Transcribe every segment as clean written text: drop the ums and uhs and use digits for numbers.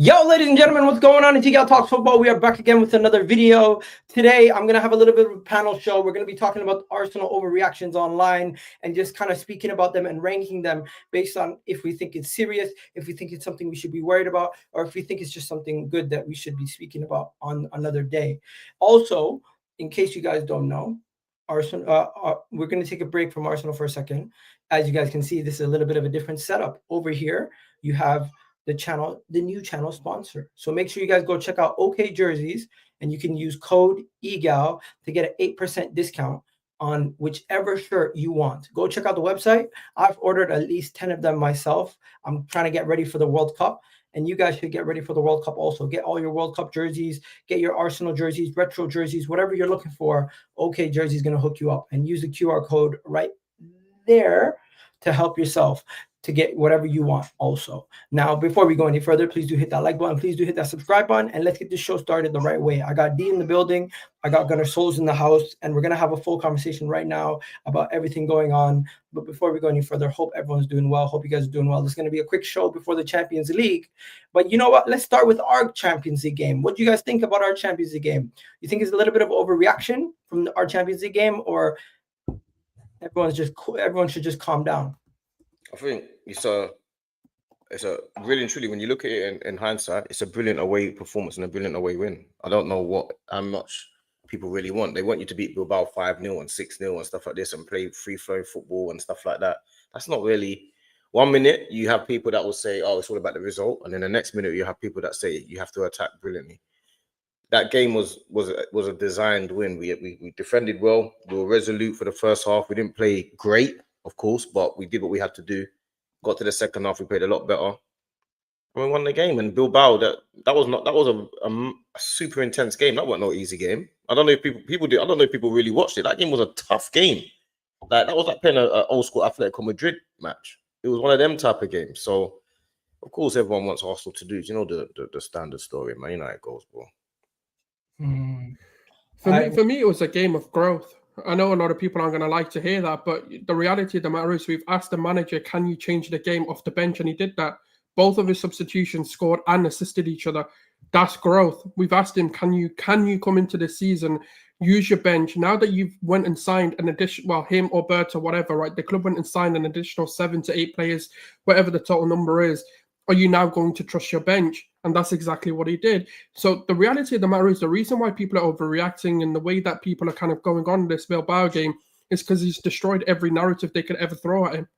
Yo, ladies and gentlemen, what's going on in TGL Talks Football? We are back again with another video. Today, I'm going to have a little bit of a panel show. We're going to be talking about Arsenal overreactions online and just kind of speaking about them and ranking them based on if we think it's serious, if we think it's something we should be worried about, or if we think it's just something good that we should be speaking about on another day. Also, in case you guys don't know, Arsenal, we're going to take a break from Arsenal for a second. As you guys can see, this is a little bit of a different setup. Over here, you have the new channel sponsor. So make sure you guys go check out OK Jerseys, and you can use code EGAL to get an 8% discount on whichever shirt you want. Go check out the website. I've ordered at least 10 of them myself. I'm trying to get ready for the World Cup, and you guys should get ready for the World Cup also. Get all your World Cup jerseys, get your Arsenal jerseys, retro jerseys, whatever you're looking for. OK Jersey is going to hook you up, and use the QR code right there to help yourself to get whatever you want also. Now, before we go any further, please do hit that like button. Please do hit that subscribe button, and let's get this show started the right way. I got D in the building. I got Gunnar Souls in the house, and we're going to have a full conversation right now about everything going on. But before we go any further, hope everyone's doing well. Hope you guys are doing well. This is going to be a quick show before the Champions League. But you know what? Let's start with our Champions League game. What do you guys think about our Champions League game? You think it's a little bit of overreaction from our Champions League game, or everyone should just calm down? I think it's a really and truly, when you look at it in hindsight, it's a brilliant away performance and a brilliant away win. I don't know how much people really want. They want you to beat Bilbao 5-0 and 6-0 and stuff like this and play free-flowing football and stuff like that. That's not really. 1 minute you have people that will say, oh, it's all about the result, and then the next minute you have people that say you have to attack brilliantly. That game was a designed win. We defended well. We were resolute for the first half. We didn't play great, of course, but we did what we had to do. Got to the second half, we played a lot better, and we won the game. And Bilbao, that was a super intense game. That wasn't no easy game. I don't know if people did. I don't know if people really watched it. That game was a tough game. Like, that was like playing an old school Atletico Madrid match. It was one of them type of games. So of course everyone wants Arsenal to do. You know the standard story, man. You know how it goes, bro. For me, it was a game of growth. I know a lot of people aren't going to like to hear that, but the reality of the matter is we've asked the manager, can you change the game off the bench? And he did that. Both of his substitutions scored and assisted each other. That's growth. We've asked him, can you come into this season, use your bench? Now that you've went and signed an addition, well, him or Berta, whatever, right? The club went and signed an additional 7 to 8 players, whatever the total number is. Are you now going to trust your bench? And that's exactly what he did. So the reality of the matter is the reason why people are overreacting and the way that people are kind of going on this Bilbao game is because he's destroyed every narrative they could ever throw at him.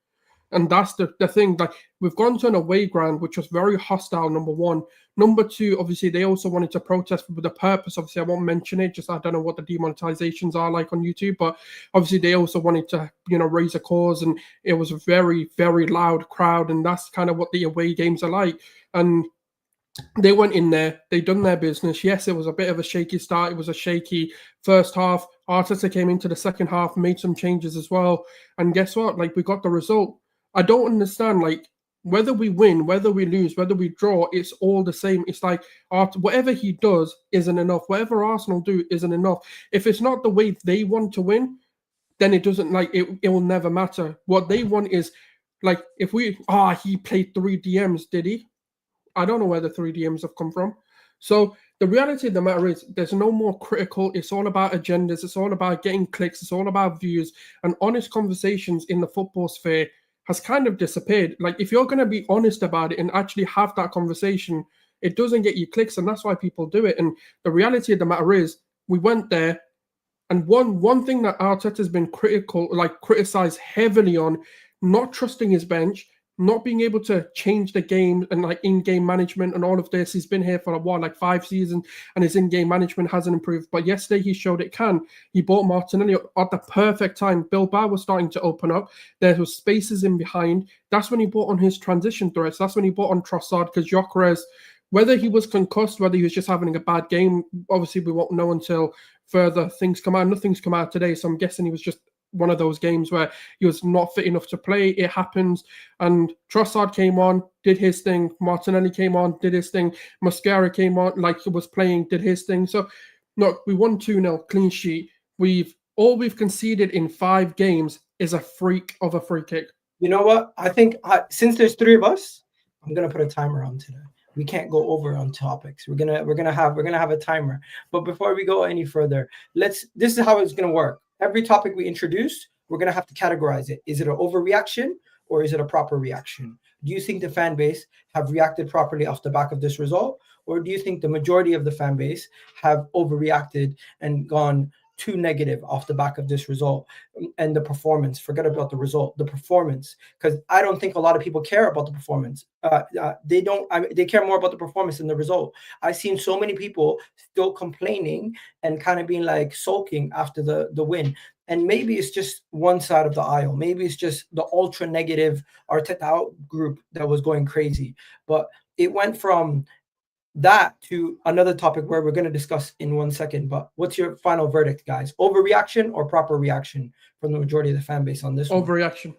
And that's the thing. Like, we've gone to an away ground, which was very hostile, number one. Number two, obviously, they also wanted to protest for the purpose. Obviously, I won't mention it. Just I don't know what the demonetizations are like on YouTube. But obviously, they also wanted to, raise a cause. And it was a very, very loud crowd. And that's kind of what the away games are like. And they went in there. They done their business. Yes, it was a bit of a shaky start. It was a shaky first half. Arteta came into the second half, made some changes as well. And guess what? Like, we got the result. I don't understand, like, whether we win, whether we lose, whether we draw, it's all the same. It's like whatever he does isn't enough. Whatever Arsenal do isn't enough. If it's not the way they want to win, then it doesn't, like, it will never matter. What they want is, like, if he played 3 DMs, did he? I don't know where the 3 DMs have come from. So the reality of the matter is there's no more critical. It's all about agendas. It's all about getting clicks. It's all about views. And honest conversations in the football sphere has kind of disappeared. Like, if you're going to be honest about it and actually have that conversation, it doesn't get you clicks, and that's why people do it. And the reality of the matter is, we went there, and one thing that Arteta's been criticized heavily on, not trusting his bench, not being able to change the game and, like, in-game management and all of this. He's been here for a while, like 5 seasons, and his in-game management hasn't improved. But yesterday he showed it can. He bought Martinelli at the perfect time. Bilbao was starting to open up. There was spaces in behind. That's when he bought on his transition threats. That's when he bought on Trossard, because Gyökeres, whether he was concussed, whether he was just having a bad game, obviously we won't know until further things come out. Nothing's come out today, so I'm guessing he was just one of those games where he was not fit enough to play. It happens. And Trossard came on, did his thing. Martinelli came on, did his thing. Mascara came on, like he was playing, did his thing. So, look, we won 2-0, clean sheet. All we've conceded in 5 games is a freak of a free kick. You know what? I think since there's 3 of us, I'm going to put a timer on today. we can't go over on topics. We're gonna have a timer. But before we go any further, this is how it's gonna work. Every topic we introduce, we're gonna have to categorize it. Is it an overreaction or is it a proper reaction? Do you think the fan base have reacted properly off the back of this result, or do you think the majority of the fan base have overreacted and gone too negative off the back of this result and the performance? Forget about the result, the performance, because I don't think a lot of people care about the performance. They don't. They care more about the performance than the result. I've seen so many people still complaining and kind of being like sulking after the win. And maybe it's just one side of the aisle. Maybe it's just the ultra negative Arteta out group that was going crazy. But it went from that to another topic where we're going to discuss in 1 second. But what's your final verdict, guys? Overreaction or proper reaction from the majority of the fan base on this Overreaction.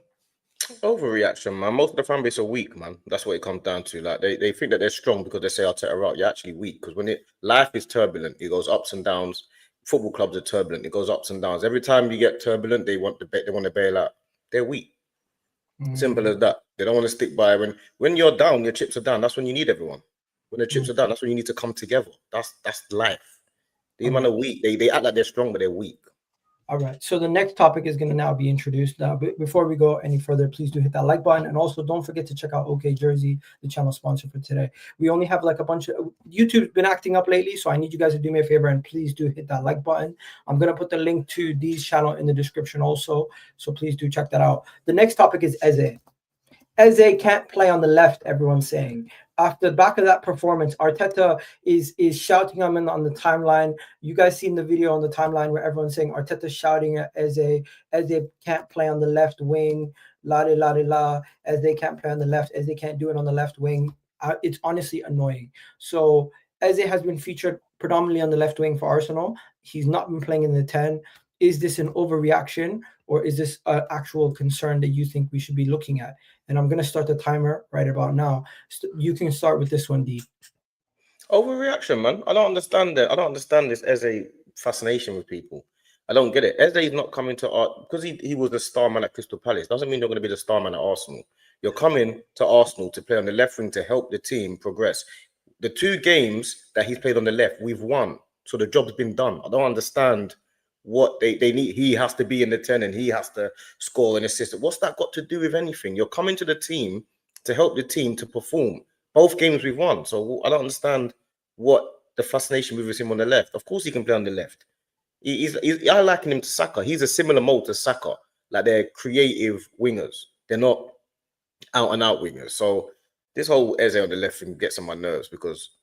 Overreaction, man. Most of the fan base are weak, man. That's what it comes down to. Like they think that they're strong because they say Arteta out. You're actually weak because when life is turbulent, it goes ups and downs. Football clubs are turbulent. It goes ups and downs. Every time you get turbulent, they want to bail out. They're weak. Simple as that. They don't want to stick by when you're down, your chips are down. That's when you need everyone. When the chips are down, that's when you need to come together. That's life. These men are weak. They act like they're strong, but they're weak. All right. So the next topic is going to now be introduced. Now, before we go any further, please do hit that like button. And also don't forget to check out OK Jersey, the channel sponsor for today. We only have like a bunch of YouTube's been acting up lately. So I need you guys to do me a favor and please do hit that like button. I'm going to put the link to Dee's channel in the description also. So please do check that out. The next topic is Eze. Eze can't play on the left, everyone's saying. After the back of that performance, Arteta is shouting him on the timeline. You guys seen the video on the timeline where everyone's saying Arteta's shouting at Eze. Eze can't play on the left wing. La. Eze can't play on the left. Eze can't do it on the left wing. It's honestly annoying. So Eze has been featured predominantly on the left wing for Arsenal. He's not been playing in the 10. Is this an overreaction or is this an actual concern that you think we should be looking at? And I'm going to start the timer right about now. You can start with this one, D. Overreaction, man. I don't understand that. I don't understand this Eze fascination with people. I don't get it. Eze is not coming to art because he was the star man at Crystal Palace. Doesn't mean you're going to be the star man at Arsenal. You're coming to Arsenal to play on the left wing to help the team progress. The 2 games that he's played on the left, we've won. So the job's been done. I don't understand what they need. He has to be in the 10 and he has to score and assist. What's that got to do with anything? You're coming to the team to help the team to perform. Both games we've won. So I don't understand what the fascination with him on the left. Of course he can play on the left. I liken him to Saka. He's a similar mold to Saka. Like they're creative wingers. They're not out and out wingers. So this whole Eze on the left thing gets on my nerves because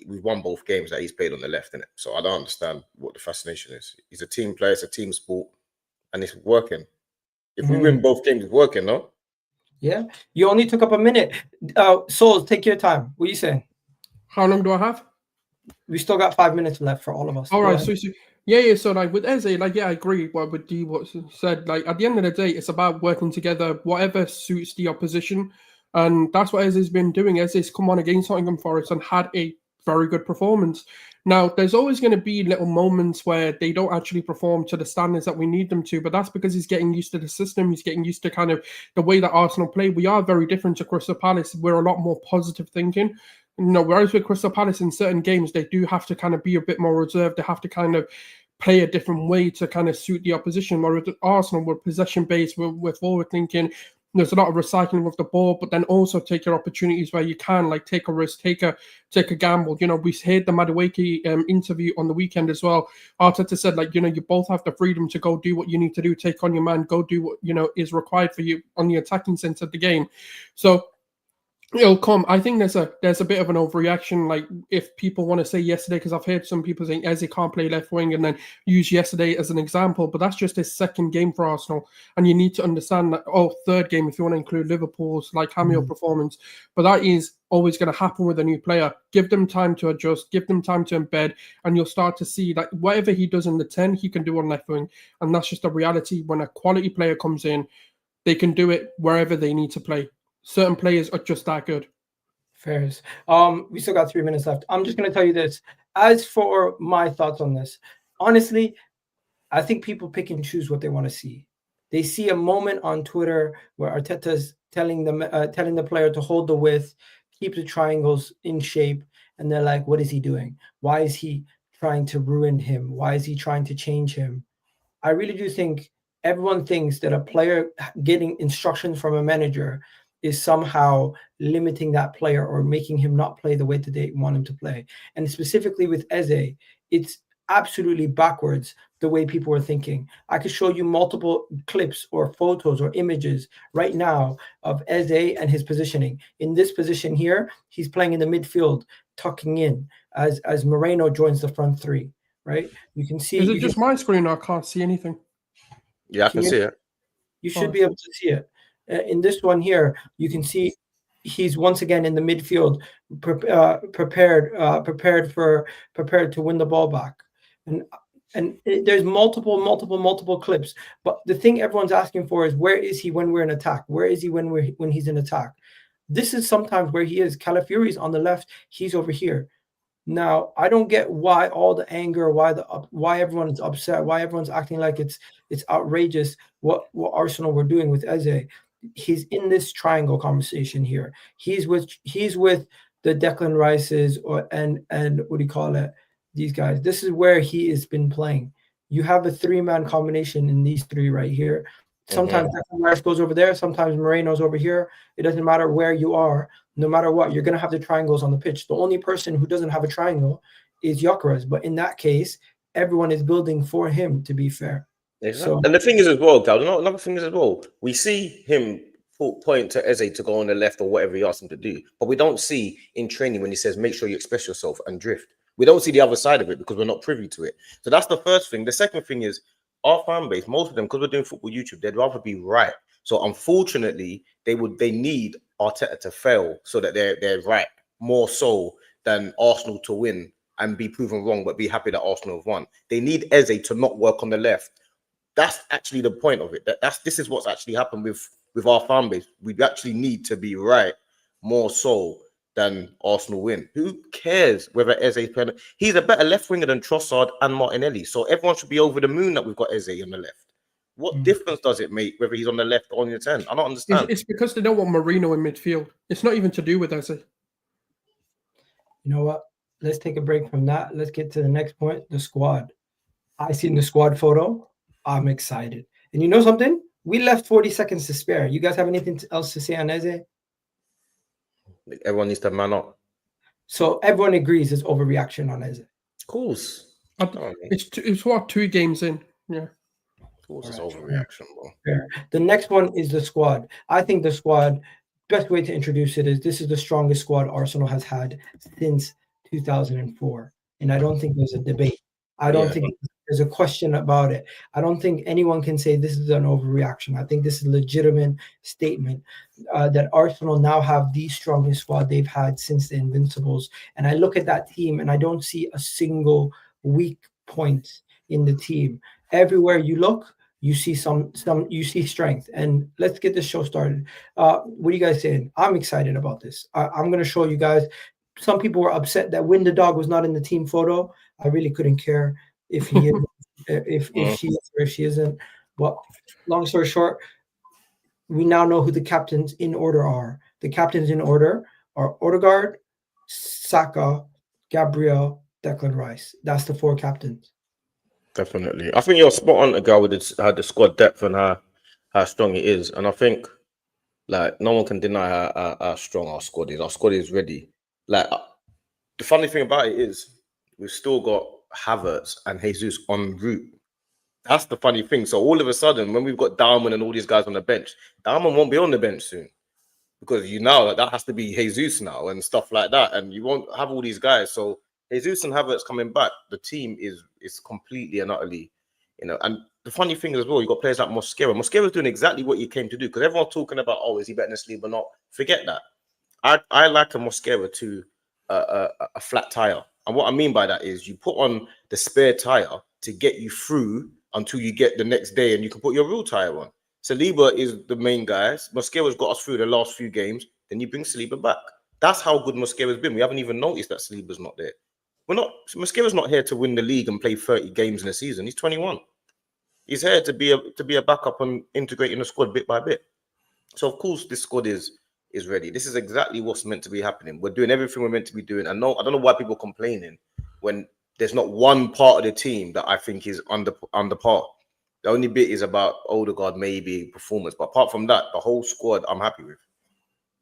we've won both games that he's played on the left, innit? So I don't understand what the fascination is. He's a team player, it's a team sport, and it's working. If we win both games, it's working, no? Yeah. You only took up a minute. Souls, take your time. What are you saying? How long do I have? We still got 5 minutes left for all of us. All right. So yeah. So like with Eze, like I agree with D what said. Like at the end of the day, it's about working together, whatever suits the opposition, and that's what Eze's been doing. Eze's come on against Nottingham Forest and had a very good performance. Now, there's always going to be little moments where they don't actually perform to the standards that we need them to, but that's because he's getting used to the system. He's getting used to kind of the way that Arsenal play. We are very different to Crystal Palace. We're a lot more positive thinking. Whereas with Crystal Palace in certain games, they do have to kind of be a bit more reserved. They have to kind of play a different way to kind of suit the opposition. Whereas with Arsenal, we're possession-based, we're forward thinking. There's a lot of recycling of the ball, but then also take your opportunities where you can, like take a risk, take a gamble. We heard the Madueke interview on the weekend as well. Arteta said, like, you both have the freedom to go do what you need to do, take on your man, go do what, is required for you on the attacking sense of the game. So it'll come. I think there's a bit of an overreaction. Like if people want to say yesterday, because I've heard some people saying Eze can't play left wing and then use yesterday as an example, but that's just his 2nd game for Arsenal, and you need to understand that 3rd game if you want to include Liverpool's like cameo performance. But that is always going to happen with a new player. Give them time to adjust, give them time to embed, and you'll start to see that whatever he does in the 10, he can do on left wing, and that's just a reality. When a quality player comes in, they can do it wherever they need to play. Certain players are just that good. Fair. We still got 3 minutes left. I'm just going to tell you this. As for my thoughts on this, honestly, I think people pick and choose what they want to see. They see a moment on Twitter where Arteta's telling the player to hold the width, keep the triangles in shape, and they're like, what is he doing? Why is he trying to ruin him? Why is he trying to change him? I really do think everyone thinks that a player getting instructions from a manager is somehow limiting that player or making him not play the way that they want him to play. And specifically with Eze, it's absolutely backwards the way people are thinking. I could show you multiple clips or photos or images right now of Eze and his positioning. In this position here, he's playing in the midfield, tucking in as Moreno joins the front three, right? You can see. Is it just my screen? I can't see anything. Yeah, I can see it. You should be able to see it. In this one here, you can see he's once again in the midfield, prepared to win the ball back. There's multiple clips. But the thing everyone's asking for is, where is he when we're in attack? Where is he when he's in attack? This is sometimes where he is. Calafiori's on the left. He's over here. Now, I don't get why all the anger, why everyone's upset, why everyone's acting like it's outrageous what Arsenal were doing with Eze. He's in this triangle conversation here. He's with the Declan Rices and what do you call it? These guys. This is where he has been playing. You have a three-man combination in these three right here. Sometimes Declan Rice goes over there, sometimes Moreno's over here. It doesn't matter where you are. No matter what, you're going to have the triangles on the pitch. The only person who doesn't have a triangle is Gyökeres. But in that case, everyone is building for him, to be fair. Exactly. So, and the thing is as well, Gal, another thing is as well, we see him point to Eze to go on the left or whatever he asks him to do. But we don't see in training when he says, make sure you express yourself and drift. We don't see the other side of it because we're not privy to it. So that's the first thing. The second thing is our fan base, most of them, because we're doing football YouTube, they'd rather be right. So unfortunately, they need Arteta to fail so that they're right, more so than Arsenal to win and be proven wrong, but be happy that Arsenal have won. They need Eze to not work on the left. That's actually the point of it. This is what's actually happened with our fan base. We actually need to be right more so than Arsenal win. Who cares whether Eze is playing? He's a better left winger than Trossard and Martinelli. So everyone should be over the moon that we've got Eze on the left. What difference does it make whether he's on the left or on the 10? I don't understand. It's because they don't want Moreno in midfield. It's not even to do with Eze. You know what? Let's take a break from that. Let's get to the next point, the squad. I seen the squad photo. I'm excited. And you know something? We left 40 seconds to spare. You guys have anything else to say on Eze? Everyone needs to man up. So everyone agrees it's overreaction on Eze. Of course. It's what, 2 games in? Yeah. Of course, it's overreaction, bro. Fair. The next one is the squad. I think the squad, best way to introduce it is this is the strongest squad Arsenal has had since 2004. And I don't think there's a debate. I don't think there's a question about it. I don't think anyone can say this is an overreaction. I think this is a legitimate statement that Arsenal now have the strongest squad they've had since the Invincibles. And I look at that team and I don't see a single weak point in the team. Everywhere you look, you see you see strength. And let's get this show started. What are you guys saying? I'm excited about this. I'm going to show you guys. Some people were upset that Win the Dog was not in the team photo. I really couldn't care if he is, if she is or if she isn't. But long story short, we now know who the captains in order are. The captains in order are Odegaard, Saka, Gabriel, Declan Rice. That's the 4 captains. Definitely. I think you're spot on, a guy with the squad depth and how strong it is. And I think like no one can deny how strong our squad is. Our squad is ready. Like the funny thing about it is we've still got Havertz and Jesus en route. That's the funny thing. So all of a sudden, when we've got Darwin and all these guys on the bench, Darwin won't be on the bench soon because you know that has to be Jesus now and stuff like that, and you won't have all these guys. So Jesus and Havertz coming back, the team is completely and utterly, And the funny thing as well, you got players like Mosquera. Mosquera's doing exactly what he came to do because everyone's talking about, is he better than Sleep or not? Forget that. I like a Mosquera to a flat tire. And what I mean by that is you put on the spare tire to get you through until you get the next day and you can put your real tire on. Saliba is the main guy. Mosquera's got us through the last few games. Then you bring Saliba back. That's how good Mosquera's been. We haven't even noticed that Saliba's not there. Mosquera's not here to win the league and play 30 games in a season. He's 21. He's here to be a backup and integrate in the squad bit by bit. So of course this squad is is ready. This is exactly what's meant to be happening. We're doing everything we're meant to be doing. And no, I don't know why people are complaining when there's not one part of the team that I think is under par. The only bit is about Odegaard, maybe performance. But apart from that, the whole squad I'm happy with.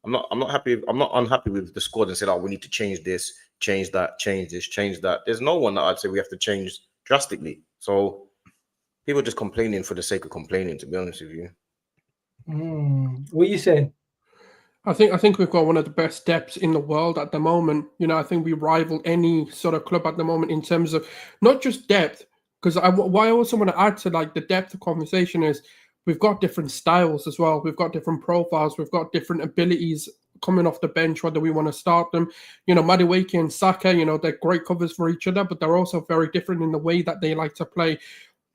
I'm not unhappy with the squad and said, oh, we need to change this, change that, change this, change that. There's no one that I'd say we have to change drastically. So people are just complaining for the sake of complaining, to be honest with you. What you say? I think we've got one of the best depths in the world at the moment. You know, I think we rival any sort of club at the moment in terms of not just depth, because what I also want to add to like the depth of conversation is we've got different styles as well. We've got different profiles. We've got different abilities coming off the bench, whether we want to start them. You know, Madueke and Saka, you know, they're great covers for each other, but they're also very different in the way that they like to play.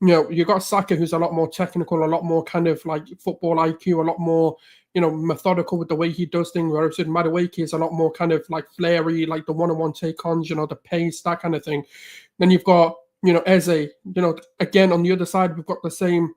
You know, you got Saka, who's a lot more technical, a lot more kind of like football IQ, a lot more, you know, methodical with the way he does things. Whereas Madueke is a lot more kind of like flary, like the one-on-one take-ons, you know, the pace, that kind of thing. Then you've got, you know, Eze, you know, again, on the other side, we've got the same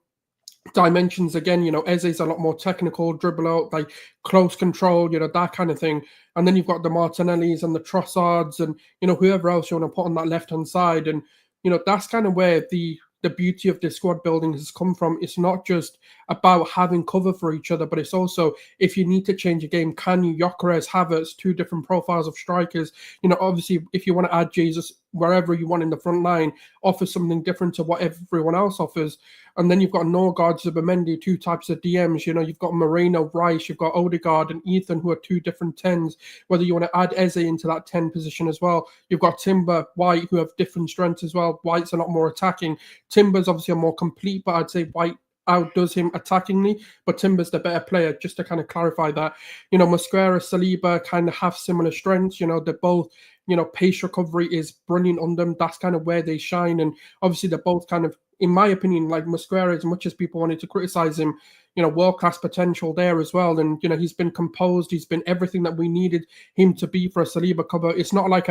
dimensions again. You know, Eze's a lot more technical, dribble out, like close control, you know, that kind of thing. And then you've got the Martinellis and the Trossards and, you know, whoever else you want to put on that left-hand side. And, you know, that's kind of where the beauty of the squad building has come from. It's not just about having cover for each other, but it's also, if you need to change a game, can you? Gyökeres, Havertz, two different profiles of strikers. You know, obviously, if you want to add Jesus wherever you want in the front line, offer something different to what everyone else offers. And then you've got Norgard, Zubimendi, two types of DMs. You know, you've got Moreno, Rice, you've got Odegaard and Ethan, who are two different 10s. Whether you want to add Eze into that 10 position as well. You've got Timber, White, who have different strengths as well. White's a lot more attacking. Timber's obviously a more complete, but I'd say White outdoes him attackingly, but Timber's the better player, just to kind of clarify that. You know, Mosquera, Saliba kind of have similar strengths. You know, they're both, you know, pace recovery is brilliant on them. That's kind of where they shine. And obviously they're both kind of, in my opinion, like Mosquera, as much as people wanted to criticize him, you know, world-class potential there as well. And, you know, he's been composed. He's been everything that we needed him to be for a Saliba cover. It's not like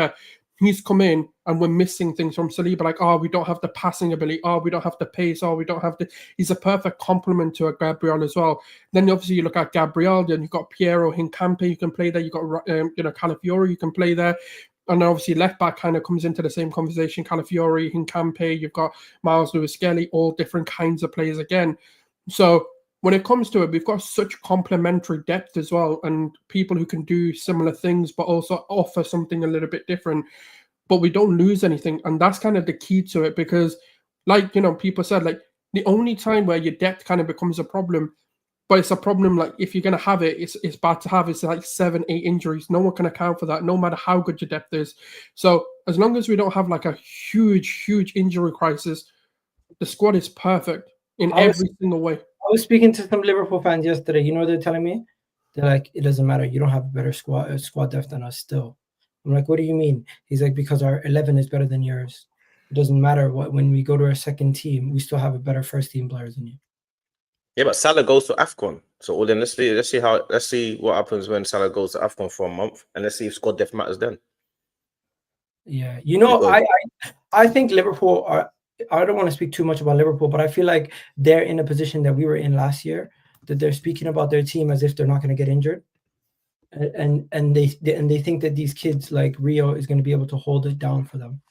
he's come in and we're missing things from Saliba, like, oh, we don't have the passing ability, oh, we don't have the pace, oh, we don't have the... He's a perfect complement to a Gabriel as well. Then obviously you look at Gabriel, and you've got Piero Hincampi, you can play there. You've got, you know, Calafiori, you can play there. And then obviously left back kind of comes into the same conversation. Calafiori, Hincampi, you've got Miles Lewis-Skelly, all different kinds of players again. So when it comes to it, we've got such complementary depth as well, and people who can do similar things, but also offer something a little bit different. But we don't lose anything. And that's kind of the key to it, because like, you know, people said, like, the only time where your depth kind of becomes a problem, but it's a problem, like, if you're going to have it, it's bad to have. It's like 7-8 injuries. No one can account for that, no matter how good your depth is. So as long as we don't have like a huge injury crisis, the squad is perfect in every single way. I was speaking to some Liverpool fans yesterday. You know what they're telling me? They're like, it doesn't matter. You don't have a better squad depth than us still. I'm like, what do you mean? He's like, because our 11 is better than yours. It doesn't matter when we go to our second team, we still have a better first team players than you. Yeah, but Salah goes to AFCON. So then let's see what happens when Salah goes to AFCON for a month, and let's see if squad depth matters then. Yeah, you know, I think Liverpool are. I don't want to speak too much about Liverpool, but I feel like they're in a position that we were in last year, that they're speaking about their team as if they're not going to get injured, and they think that these kids like Rio is going to be able to hold it down for them.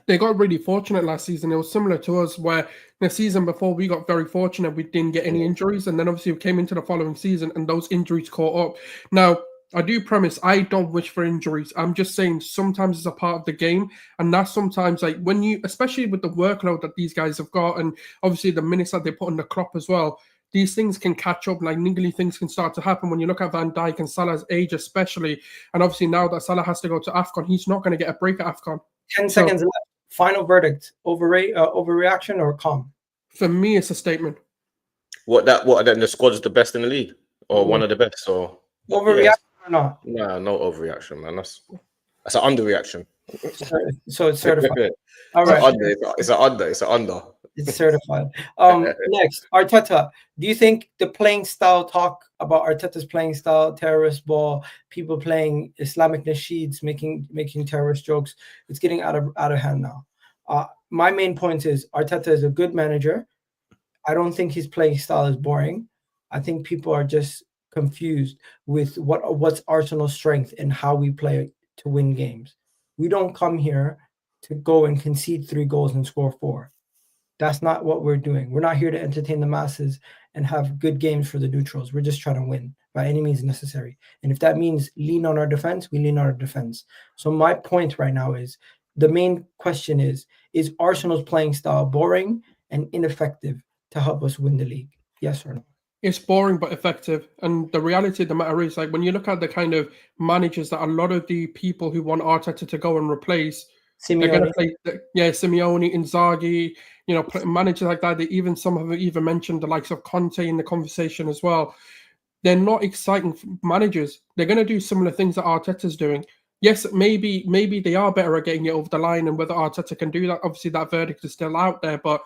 They got really fortunate last season. It was similar to us, where the season before we got very fortunate. We didn't get any injuries, and then obviously we came into the following season and those injuries caught up. Now, I do premise I don't wish for injuries. I'm just saying sometimes it's a part of the game, and that's sometimes like when you, especially with the workload that these guys have got, and obviously the minutes that they put on the clock as well, these things can catch up. Like niggly things can start to happen when you look at Van Dijk and Salah's age, especially. And obviously now that Salah has to go to AFCON, he's not going to get a break at AFCON. 10 seconds left. Final verdict: overreaction or calm? For me, it's a statement. What then the squad is the best in the league, or one of the best, or overreaction or not? Nah, no overreaction, man. That's an underreaction. So it's certified. All right, it's an under. It's certified. Next, Arteta. Do you think the playing style talk about Arteta's playing style, terrorist ball, people playing Islamic nasheeds, making terrorist jokes, it's getting out of hand now? My main point is Arteta is a good manager. I don't think his playing style is boring. I think people are just confused with what's Arsenal's strength and how we play to win games. We don't come here to go and concede 3 goals and score 4. That's not what we're doing. We're not here to entertain the masses and have good games for the neutrals. We're just trying to win by any means necessary. And if that means lean on our defense, we lean on our defense. So my point right now is the main question is Arsenal's playing style boring and ineffective to help us win the league? Yes or no? It's boring but effective. And the reality of the matter is, like, when you look at the kind of managers that a lot of the people who want Arteta to go and replace, they're going to play, Simeone, Inzaghi, managers like that. Some have even mentioned the likes of Conte in the conversation as well. They're not exciting managers. They're going to do similar things that Arteta's doing. Yes, maybe they are better at getting it over the line, and whether Arteta can do that, obviously that verdict is still out there. But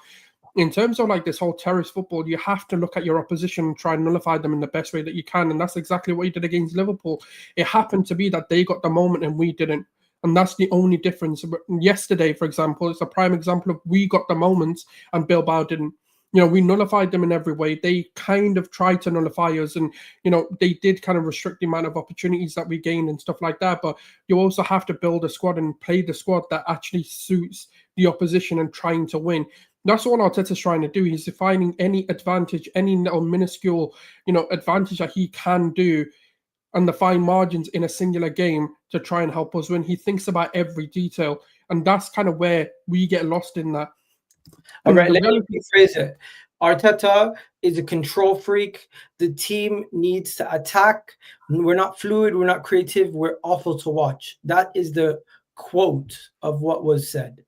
in terms of like this whole terrace football, you have to look at your opposition and try and nullify them in the best way that you can. And that's exactly what he did against Liverpool. It happened to be that they got the moment and we didn't. And that's the only difference. Yesterday, for example, it's a prime example of we got the moments and Bilbao didn't. We nullified them in every way. They kind of tried to nullify us, and they did kind of restrict the amount of opportunities that we gained and stuff like that. But you also have to build a squad and play the squad that actually suits the opposition and trying to win. That's all Arteta's trying to do. He's finding any advantage, any little minuscule, advantage that he can do and the fine margins in a singular game to try and help us win. He thinks about every detail, and that's kind of where we get lost in that. All right, let me rephrase it. Arteta is a control freak. The team needs to attack. We're not fluid. We're not creative. We're awful to watch. That is the quote of what was said.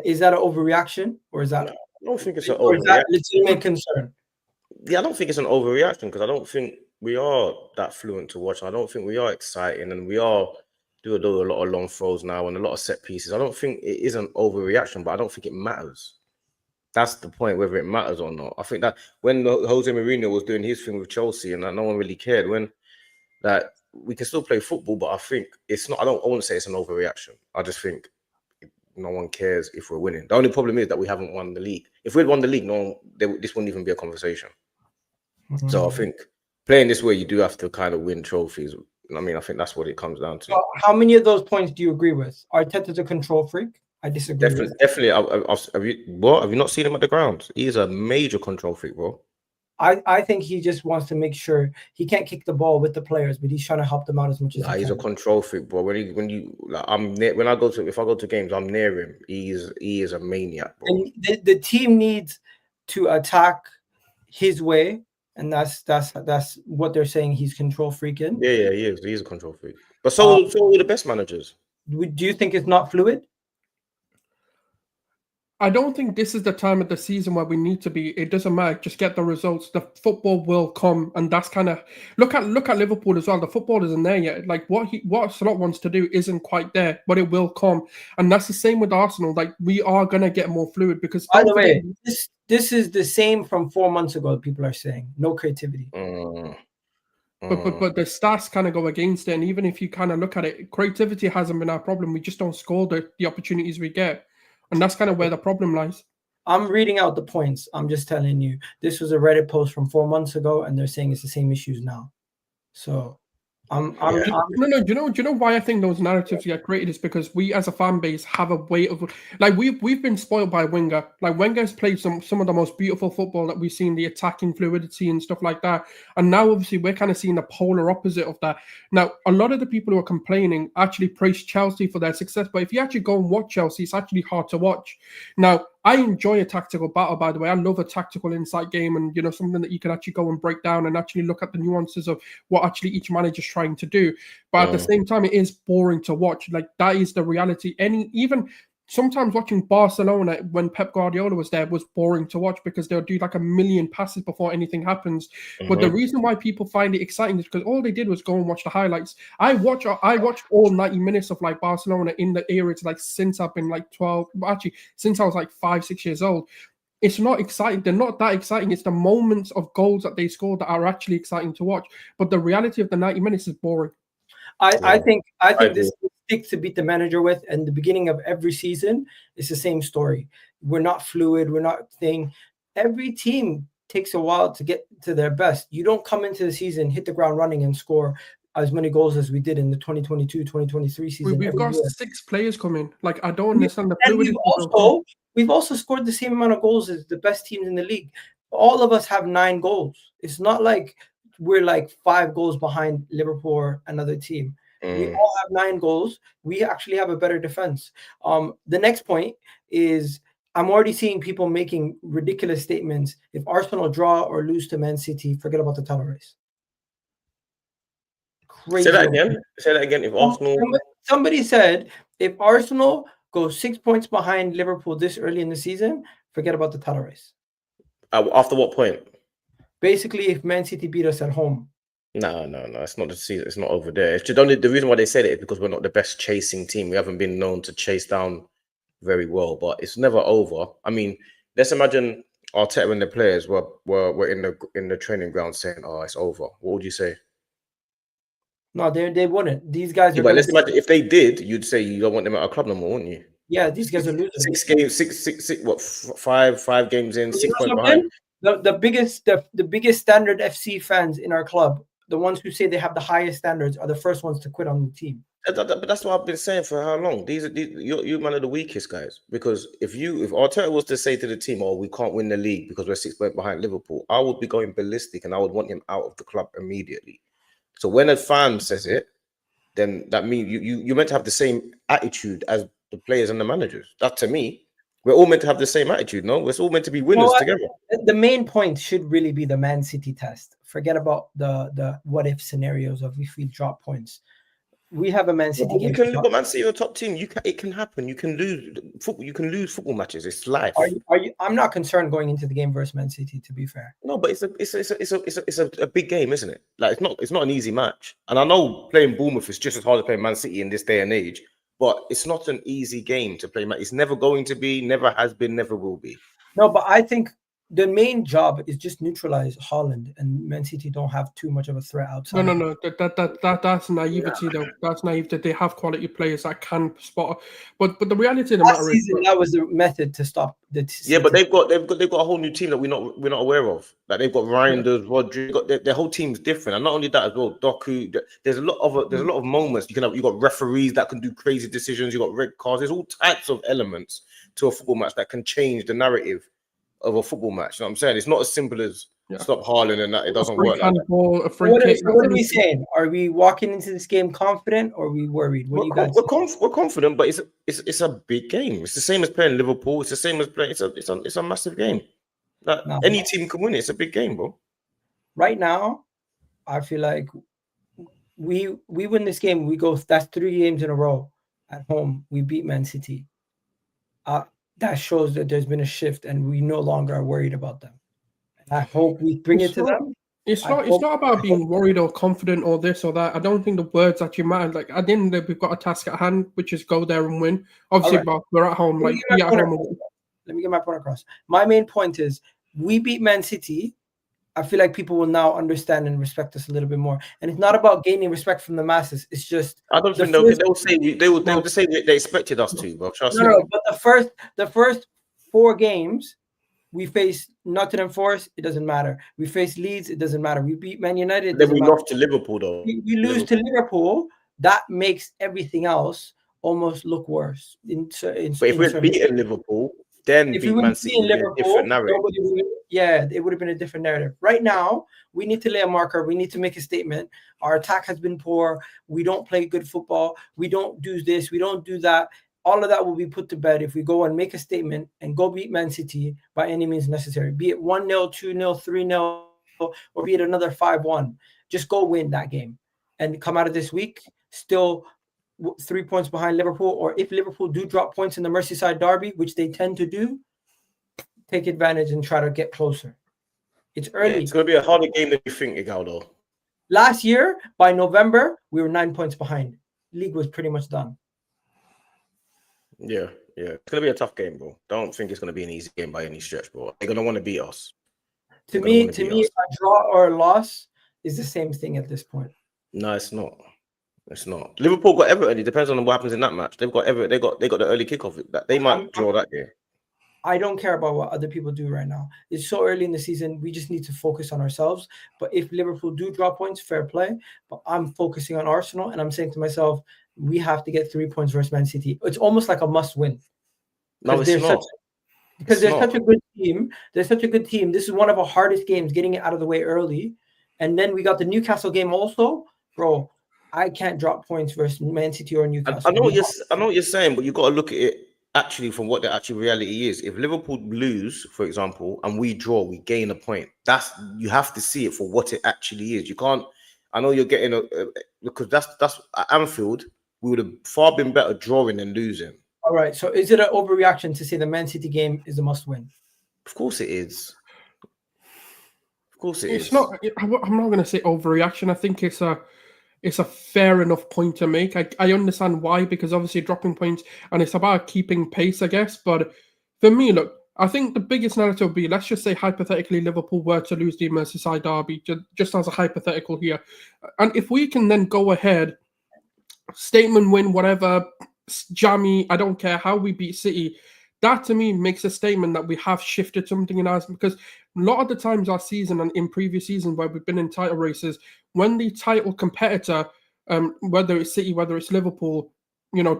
Is that an overreaction, or is that? No, I don't think it's an overreaction. Is that legitimate concern? Yeah, I don't think it's an overreaction because I don't think we are that fluent to watch. I don't think we are exciting, and we are do a lot of long throws now and a lot of set pieces. I don't think it is an overreaction, but I don't think it matters. That's the point, whether it matters or not. I think that when Jose Mourinho was doing his thing with Chelsea and that no one really cared, when that we can still play football, but I think it's not. I wouldn't say it's an overreaction. I just think no one cares if we're winning. The only problem is that we haven't won the league. If we'd won the league, this wouldn't even be a conversation. Mm-hmm. So I think playing this way, you do have to kind of win trophies. I mean, I think that's what it comes down to. So how many of those points do you agree with? Arteta's a control freak? I disagree. Definitely. Have you not seen him at the ground? He's a major control freak, bro. I think he just wants to make sure he can't kick the ball with the players, but he's trying to help them out as much as he can. He's a control freak, bro. If I go to games, I'm near him. He is a maniac, bro. And the team needs to attack his way. And that's what they're saying. He's control freak in. Yeah, he is. He's a control freak. But so are the best managers. Do you think it's not fluid? I don't think this is the time of the season where we need to be. It doesn't matter. Just get the results. The football will come, and that's kind of look at Liverpool as well. The football isn't there yet. Like what Slot wants to do isn't quite there, but it will come, and that's the same with Arsenal. Like we are gonna get more fluid because. By the way, this is the same from 4 months ago. People are saying no creativity. But the stats kind of go against it, and even if you kind of look at it, creativity hasn't been our problem. We just don't score the opportunities we get. And that's kind of where the problem lies. I'm reading out the points. I'm just telling you. This was a Reddit post from 4 months ago, and they're saying it's the same issues now. So, Do you know why I think those narratives get created is because we as a fan base have a way of like we've been spoiled by Wenger. Like Wenger's played some of the most beautiful football that we've seen, the attacking fluidity and stuff like that. And now obviously we're kind of seeing the polar opposite of that. Now a lot of the people who are complaining actually praise Chelsea for their success, but if you actually go and watch Chelsea, it's actually hard to watch. Now I enjoy a tactical battle, by the way. I love a tactical insight game and, something that you can actually go and break down and actually look at the nuances of what actually each manager's trying to do. But at the same time, it is boring to watch. Like, that is the reality. Even sometimes watching Barcelona when Pep Guardiola was there was boring to watch because they'll do like a million passes before anything happens. But the reason why people find it exciting is because all they did was go and watch the highlights. I watched all 90 minutes of like Barcelona in the era to like since I've been like 12, actually since I was like 5-6 years old. It's not exciting. They're not that exciting. It's the moments of goals that they score that are actually exciting to watch. But the reality of the 90 minutes is boring. I think this is stick to beat the manager with, and the beginning of every season, it's the same story. We're not fluid. We're not thing. Every team takes a while to get to their best. You don't come into the season, hit the ground running, and score as many goals as we did in the 2022-2023 season. We've got year. 6 players coming. Like, I don't understand the fluidity. We've also scored the same amount of goals as the best teams in the league. All of us have 9 goals. It's not like we're like 5 goals behind Liverpool or another team. We all have 9 goals. We actually have a better defense. The next point is I'm already seeing people making ridiculous statements. If Arsenal draw or lose to Man City, forget about the title race. Crazy. Say that again. Say that again. If Arsenal, somebody said if Arsenal goes 6 points behind Liverpool this early in the season, forget about the title race. After what point? Basically, if Man City beat us at home. No. It's not the season. It's not over there. It's just only the reason why they said it is because we're not the best chasing team. We haven't been known to chase down very well, but it's never over. I mean, let's imagine Arteta and the players were in the training ground saying, "Oh, it's over." What would you say? No, they wouldn't. These guys are. But let's imagine if they did, you'd say you don't want them at a club no more, wouldn't you? Yeah, these guys are losing. 6 games, six. What? Five games in, 6 points behind. The biggest standard FC fans in our club, the ones who say they have the highest standards, are the first ones to quit on the team. But that's what I've been saying for how long. You man are the weakest guys. Because if Arteta was to say to the team, "Oh, we can't win the league because we're 6 points behind Liverpool," I would be going ballistic and I would want him out of the club immediately. So when a fan says it, then that means you're meant to have the same attitude as the players and the managers. That to me, we're all meant to have the same attitude. No, we're all meant to be winners together. The main point should really be the Man City test. Forget about the what if scenarios of if we drop points. We have a Man City game. But Man City are a top team. It can happen. You can lose football. You can lose football matches. It's life. I'm not concerned going into the game versus Man City. To be fair, no, but it's a big game, isn't it? Like it's not an easy match. And I know playing Bournemouth is just as hard as playing Man City in this day and age. But it's not an easy game to play. It's never going to be. Never has been. Never will be. No, but I think the main job is just neutralize Haaland, and Man City don't have too much of a threat outside. No. That's naivety though. That's naive that they have quality players that can spot. But the reality of the matter is that was the method to stop the. Yeah, but they've got a whole new team that we're not aware of. Like they've got Reinders, Rodri. Their whole team's different, and not only that as well. Doku. There's a lot of moments you can have. You got referees that can do crazy decisions. You got red cards. There's all types of elements to a football match that can change the narrative of a football match. You know what I'm saying? It's not as simple as stop Haaland and that. It doesn't work. What are we saying? Are we walking into this game confident or are we worried? What do you guys we're confident, but it's a big game. It's the same as playing Liverpool. It's the same as playing. It's a massive game. Any team can win it. It's a big game, bro. Right now, I feel like we win this game. We go. That's 3 games in a row at home. We beat Man City. That shows that there's been a shift and we no longer are worried about them. And I hope we bring it to them. It's not about being worried or confident or this or that. I don't think the words actually matter. Like at the end of the day, we've got a task at hand, which is go there and win. Obviously, but we're at home. Let me get my point across. My main point is we beat Man City. I feel like people will now understand and respect us a little bit more. And it's not about gaining respect from the masses. It's just I don't think they'll say they expected us to, bro. Trust me. No, but the first 4 games we faced Nottingham Forest, it doesn't matter. We faced Leeds, it doesn't matter. We beat Man United. Then we lost to Liverpool though. We lose to Liverpool, that makes everything else almost look worse. But if we're beating Liverpool, then if we would be in Liverpool, different narrative. It would have been a different narrative. Right now, we need to lay a marker. We need to make a statement. Our attack has been poor. We don't play good football. We don't do this. We don't do that. All of that will be put to bed if we go and make a statement and go beat Man City by any means necessary. Be it 1-0, 2-0, 3-0, or be it another 5-1. Just go win that game and come out of this week still 3 points behind Liverpool, or if Liverpool do drop points in the Merseyside derby, which they tend to do, take advantage and try to get closer. It's early. Yeah, it's going to be a harder game than you think, Igaldo. Last year, by November, we were 9 points behind. League was pretty much done. Yeah. It's going to be a tough game, bro. Don't think it's going to be an easy game by any stretch, bro. They're going to want to beat us. To me, a draw or a loss is the same thing at this point. No, it's not. It's not. Liverpool got Everton. It depends on what happens in that match. They've got Everton. They got the early kickoff. They might draw that game. I don't care about what other people do right now. It's so early in the season. We just need to focus on ourselves. But if Liverpool do drop points, fair play. But I'm focusing on Arsenal, and I'm saying to myself, we have to get 3 points versus Man City. It's almost like a must win. No, it's not. Because they're such a good team. They're such a good team. This is one of our hardest games, getting it out of the way early. And then we got the Newcastle game also. Bro, I can't drop points versus Man City or Newcastle. I know what you're saying, but you got to look at it actually from what the actual reality is. If Liverpool lose, for example, and we draw, we gain a point. You have to see it for what it actually is. You can't. I know you're getting because that's at Anfield. We would have far been better drawing than losing. All right. So is it an overreaction to say the Man City game is a must win? Of course it is. Of course it is. It's not. I'm not going to say overreaction. I think it's a fair enough point to make. I understand why, because obviously dropping points and it's about keeping pace, I guess. But for me, look, I think the biggest narrative would be, let's just say hypothetically Liverpool were to lose the Merseyside derby, just as a hypothetical here. And if we can then go ahead, statement win, whatever, jammy, I don't care how we beat City, that to me makes a statement that we have shifted something in us, because a lot of the times our season and in previous seasons where we've been in title races, when the title competitor, whether it's City, whether it's Liverpool,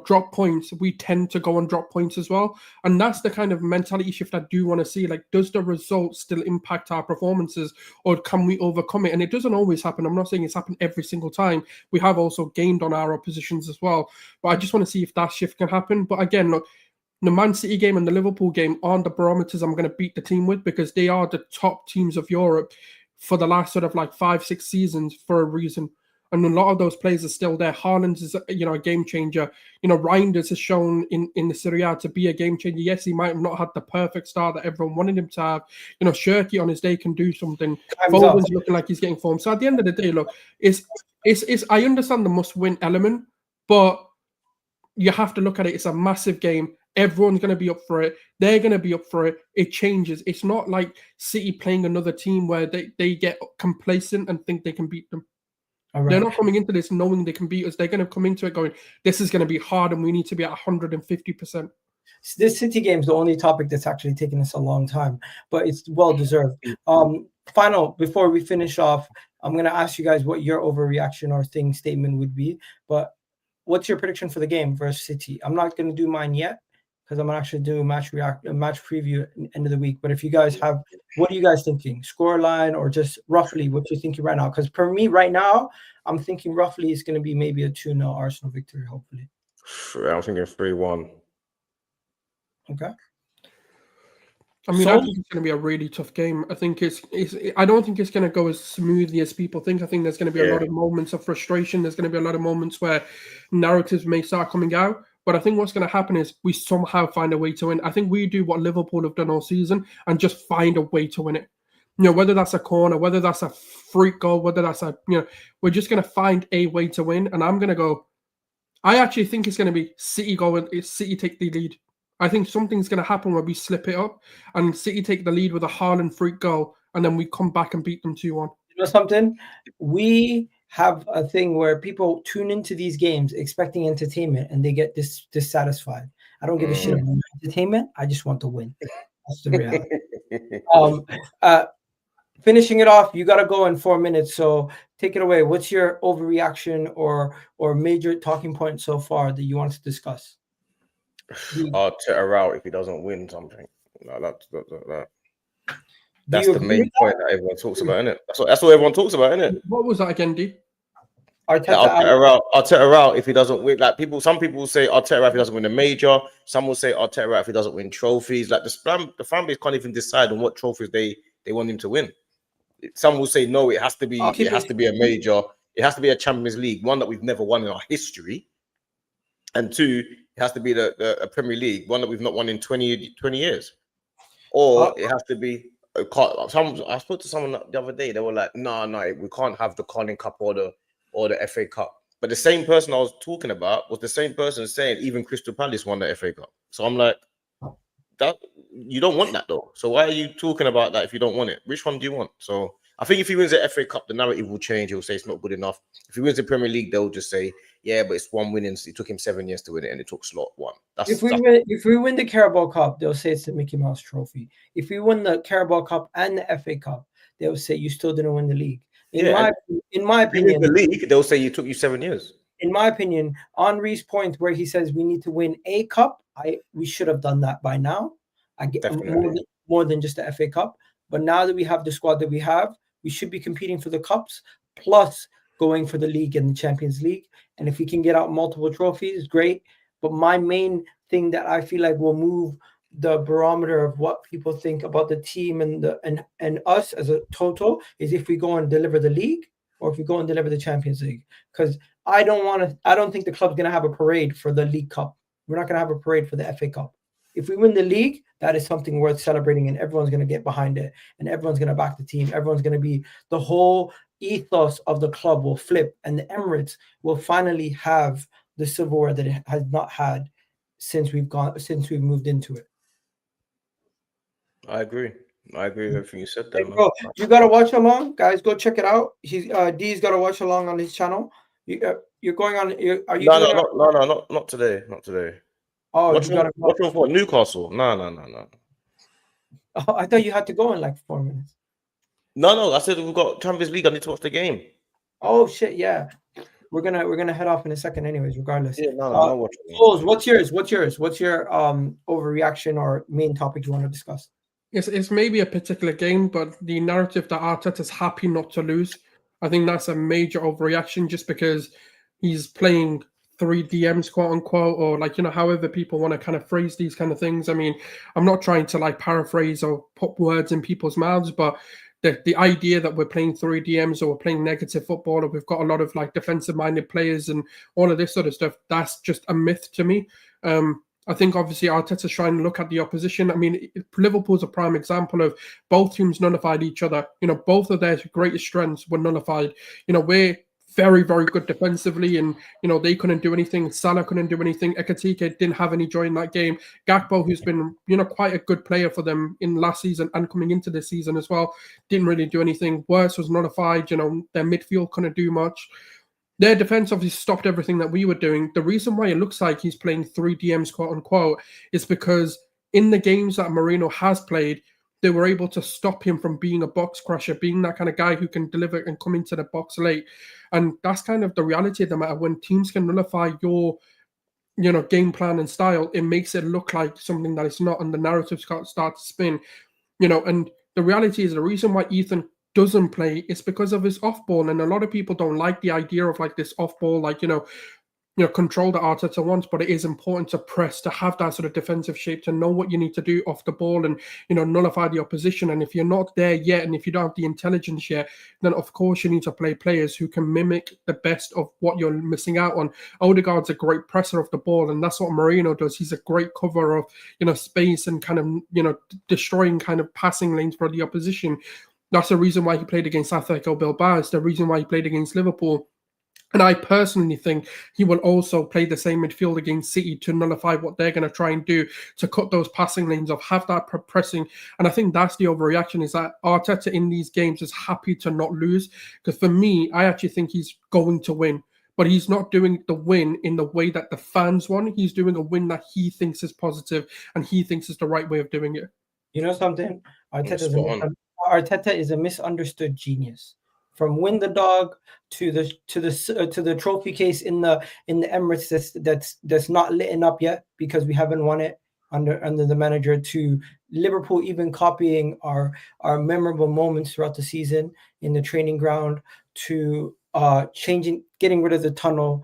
drop points, we tend to go and drop points as well. And that's the kind of mentality shift I do want to see. Like, does the result still impact our performances, or can we overcome it? And it doesn't always happen. I'm not saying it's happened every single time. We have also gained on our oppositions as well. But I just want to see if that shift can happen. But again, look, the Man City game and the Liverpool game aren't the barometers I'm going to beat the team with, because they are the top teams of Europe for the last sort of like 5-6 seasons for a reason. And a lot of those players are still there. Haaland is, a game changer. Reinders has shown in the Serie A to be a game changer. Yes, he might have not had the perfect start that everyone wanted him to have. Shirky on his day can do something. Foden's looking like he's getting form. So at the end of the day, look, it's I understand the must-win element, but you have to look at it. It's a massive game. Everyone's going to be up for it. They're going to be up for it. It changes. It's not like City playing another team where they get complacent and think they can beat them. Right. They're not coming into this knowing they can beat us. They're going to come into it going, this is going to be hard and we need to be at 150%. This City game is the only topic that's actually taken us a long time, but it's well-deserved. Final, before we finish off, I'm going to ask you guys what your overreaction or statement would be, but what's your prediction for the game versus City? I'm not going to do mine yet, because I'm actually doing a match preview at the end of the week. But if you guys have, what are you guys thinking? Scoreline, or just roughly what you're thinking right now? Because for me right now, I'm thinking roughly it's going to be maybe a 2-0 Arsenal victory, hopefully. I'm thinking 3-1. Okay. I mean, I think it's going to be a really tough game. I think I don't think it's going to go as smoothly as people think. I think there's going to be a lot of moments of frustration. There's going to be a lot of moments where narratives may start coming out. But I think what's going to happen is we somehow find a way to win. I think we do what Liverpool have done all season and just find a way to win it. Whether that's a corner, whether that's a freak goal, whether that's we're just going to find a way to win. And I'm going to go, I actually think it's going to be City City take the lead. I think something's going to happen where we slip it up and City take the lead with a Haaland freak goal, and then we come back and beat them 2-1. You know something? We have a thing where people tune into these games expecting entertainment and they get dissatisfied. I don't give a shit about entertainment. I just want to win. That's the reality. Finishing it off, you got to go in 4 minutes. So take it away. What's your overreaction or major talking point so far that you want to discuss? Arteta out if he doesn't win something. That's the main point that everyone talks about, isn't it? That's what everyone talks about, isn't it? What was that again, D? Arteta out if he doesn't win. Like some people will say Arteta out if he doesn't win a major. Some will say Arteta out if he doesn't win trophies. Like the fan base can't even decide on what trophies they want him to win. Some will say no, it has to be a major. It has to be a Champions League, one that we've never won in our history, and 2, it has to be a Premier League, one that we've not won in 20 years, or it has to be. I spoke to someone the other day. They were like, "No, we can't have the Carling Cup or the FA Cup." But the same person I was talking about was the same person saying even Crystal Palace won the FA Cup. So I'm like, that you don't want that though. So why are you talking about that if you don't want it? Which one do you want? So I think if he wins the FA Cup, the narrative will change. He'll say it's not good enough. If he wins the Premier League, they'll just say, yeah, but it's one winning. It took him 7 years to win it, and it took Slot one. If we win the Carabao Cup, they'll say it's the Mickey Mouse Trophy. If we win the Carabao Cup and the FA Cup, they'll say you still didn't win the league. In my opinion, the league, they'll say it took you 7 years. In my opinion, Henri's point where he says we need to win a cup, we should have done that by now. I get more than just the FA Cup. But now that we have the squad that we have, we should be competing for the cups, plus going for the league and the Champions League. And if we can get out multiple trophies, great. But my main thing that I feel like will move the barometer of what people think about the team and us as a total is if we go and deliver the league or if we go and deliver the Champions League. Because I don't think the club's gonna have a parade for the League Cup. We're not gonna have a parade for the FA Cup. If we win the league, that is something worth celebrating, and everyone's going to get behind it, and everyone's going to back the team. Everyone's going to be, the whole ethos of the club will flip, and the Emirates will finally have the silverware that it has not had since we've moved into it. I agree with everything you said there, man. Bro, you got to watch along, guys. Go check it out. D's got to watch along on his channel. You're going on. Are you? No, not today. Not today. Oh, what's wrong for Newcastle? No. Oh, I thought you had to go in like 4 minutes. No. I said we've got Champions League. I need to watch the game. Oh shit! Yeah, we're gonna head off in a second, anyways. Regardless. Yeah, no. What's yours? What's your overreaction or main topic you want to discuss? It's maybe a particular game, but the narrative that Arteta's happy not to lose, I think that's a major overreaction, just because he's playing 3 DMs, quote unquote, or like, however people want to kind of phrase these kind of things. I mean, I'm not trying to like paraphrase or put words in people's mouths, but the idea that we're playing 3 DMs or we're playing negative football or we've got a lot of like defensive minded players and all of this sort of stuff, that's just a myth to me. I think obviously Arteta's trying to look at the opposition. I mean, Liverpool's a prime example of both teams nullified each other. Both of their greatest strengths were nullified. We're very, very good defensively, and they couldn't do anything. Salah couldn't do anything. Ekitike didn't have any joy in that game. Gakpo, who's been quite a good player for them in last season and coming into this season as well, didn't really do anything. Worse was nullified. Their midfield couldn't do much. Their defense obviously stopped everything that we were doing. The reason why it looks like he's playing 3 DMs, quote unquote, is because in the games that Mourinho has played, they were able to stop him from being a box crusher, being that kind of guy who can deliver and come into the box late. And that's kind of the reality of the matter. When teams can nullify your, game plan and style, it makes it look like something that it's not, and the narratives start to spin. And the reality is the reason why Ethan doesn't play is because of his off ball, and a lot of people don't like the idea of like this off ball, like control that Arteta wants, but it is important to press, to have that sort of defensive shape, to know what you need to do off the ball and, nullify the opposition. And if you're not there yet, and if you don't have the intelligence yet, then of course you need to play players who can mimic the best of what you're missing out on. Odegaard's a great presser of the ball, and that's what Mourinho does. He's a great cover of, space and kind of, destroying kind of passing lanes for the opposition. That's the reason why he played against Atletico Bilbao. It's the reason why he played against Liverpool. And I personally think he will also play the same midfield against City to nullify what they're going to try and do to cut those passing lanes off, have that pressing. And I think that's the overreaction, is that Arteta in these games is happy to not lose. Because for me, I actually think he's going to win. But he's not doing the win in the way that the fans want. He's doing a win that he thinks is positive and he thinks is the right way of doing it. You know something? Arteta is a misunderstood genius. From win the dog to the trophy case in the Emirates that's not lit up yet because we haven't won it under the manager, to Liverpool even copying our memorable moments throughout the season in the training ground, to getting rid of the tunnel,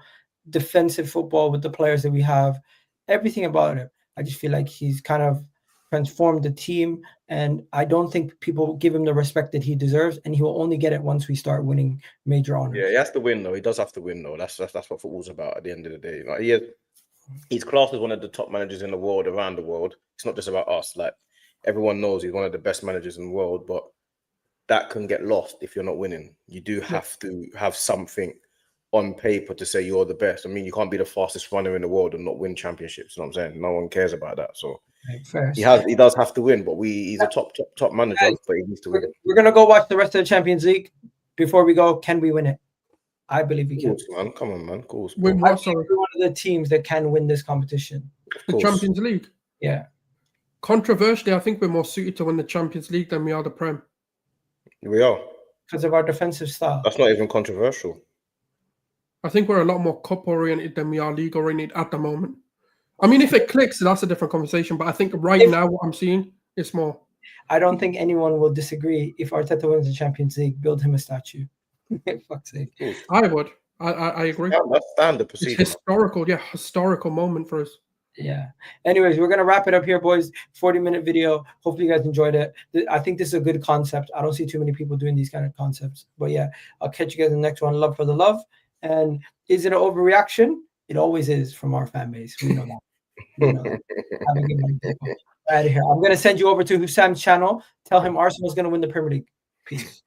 defensive football with the players that we have, everything about it. I just feel like he's kind of transformed the team, and I don't think people give him the respect that he deserves, and he will only get it once we start winning major honors. Yeah, he has to win though. He does have to win though. That's what football's about at the end of the day. Like, he's classed as one of the top managers in the world, around the world. It's not just about us. Like, everyone knows he's one of the best managers in the world, but that can get lost if you're not winning. You do have to have something on paper to say you're the best. I mean, you can't be the fastest runner in the world and not win championships. You know what I'm saying? No one cares about that. So Fair. He does have to win, but he's a top manager, but he needs to win. We're gonna go watch the rest of the Champions League. Before we go, can we win it? I believe we can. Man, come on, man. Course, Win what? Sorry, one of the teams that can win this competition. the Champions League. Yeah. Controversially, I think we're more suited to win the Champions League than we are the Prem. We are. Because of our defensive style. That's not even controversial. I think we're a lot more cup-oriented than we are league-oriented at the moment. I mean, if it clicks, that's a different conversation. But I think now what I'm seeing is more. I don't think anyone will disagree if Arteta wins the Champions League, build him a statue. Fuck's sake. I would. I agree. Yeah, that's standard procedure. It's historical moment for us. Yeah. Anyways, we're gonna wrap it up here, boys. 40-minute video. Hopefully, you guys enjoyed it. I think this is a good concept. I don't see too many people doing these kind of concepts. But yeah, I'll catch you guys in the next one. Love for the love. And is it an overreaction? It always is from our fan base. We know that. Have a good night, people. Out of here. I'm gonna send you over to Husam's channel. Tell him Arsenal's gonna win the Premier League. Peace.